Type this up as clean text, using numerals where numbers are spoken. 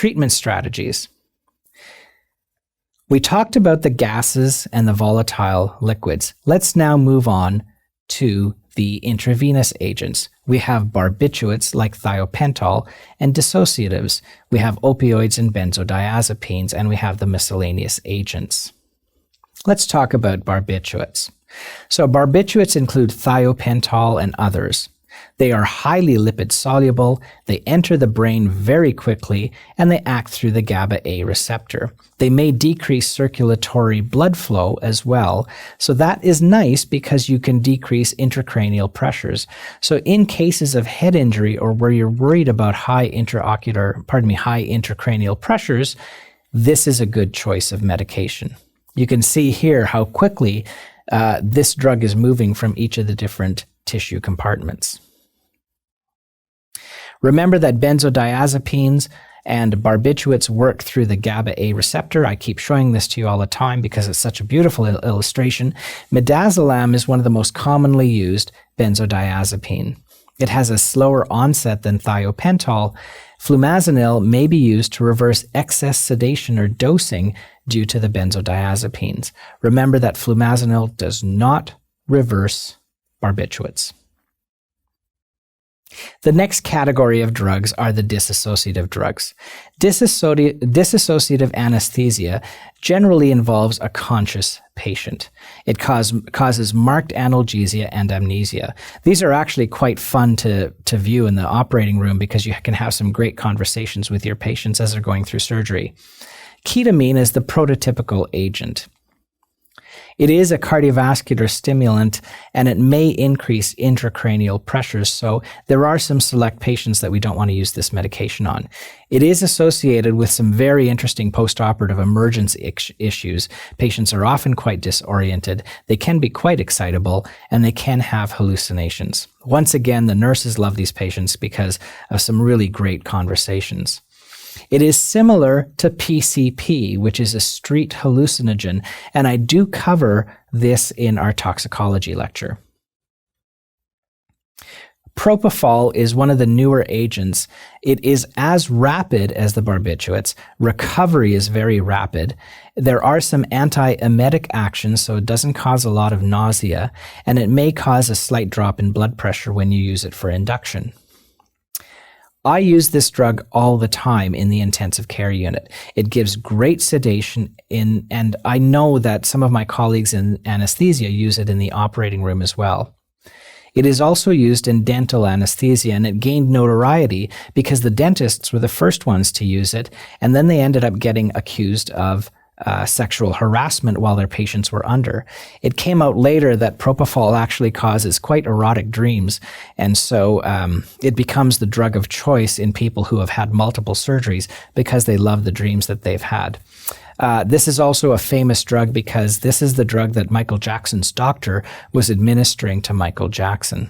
treatment strategies. We talked about the gases and the volatile liquids. Let's now move on to the intravenous agents. We have barbiturates like thiopental and dissociatives. We have opioids and benzodiazepines, and we have the miscellaneous agents. Let's talk about barbiturates. So barbiturates include thiopental and others. They are highly lipid soluble, they enter the brain very quickly, and they act through the GABA A receptor. They may decrease circulatory blood flow as well, so that is nice because you can decrease intracranial pressures. So in cases of head injury or where you're worried about high intracranial pressures, this is a good choice of medication. You can see here how quickly this drug is moving from each of the different tissue compartments. Remember that benzodiazepines and barbiturates work through the GABA A receptor. I keep showing this to you all the time because it's such a beautiful illustration. Midazolam is one of the most commonly used benzodiazepine. It has a slower onset than thiopental. Flumazenil may be used to reverse excess sedation or dosing due to the benzodiazepines. Remember that flumazenil does not reverse barbiturates. The next category of drugs are the dissociative drugs. Dissociative anesthesia generally involves a conscious patient. It causes marked analgesia and amnesia. These are actually quite fun to view in the operating room because you can have some great conversations with your patients as they're going through surgery. Ketamine is the prototypical agent. It is a cardiovascular stimulant, and it may increase intracranial pressures, so there are some select patients that we don't want to use this medication on. It is associated with some very interesting postoperative emergence issues. Patients are often quite disoriented, they can be quite excitable, and they can have hallucinations. Once again, the nurses love these patients because of some really great conversations. It is similar to PCP, which is a street hallucinogen, and I do cover this in our toxicology lecture. Propofol is one of the newer agents. It is as rapid as the barbiturates. Recovery is very rapid. There are some antiemetic actions, so it doesn't cause a lot of nausea, and it may cause a slight drop in blood pressure when you use it for induction. I use this drug all the time in the intensive care unit. It gives great sedation and I know that some of my colleagues in anesthesia use it in the operating room as well. It is also used in dental anesthesia, and it gained notoriety because the dentists were the first ones to use it, and then they ended up getting accused of sexual harassment while their patients were under. It came out later that propofol actually causes quite erotic dreams, and so it becomes the drug of choice in people who have had multiple surgeries because they love the dreams that they've had. This is also a famous drug because this is the drug that Michael Jackson's doctor was administering to Michael Jackson.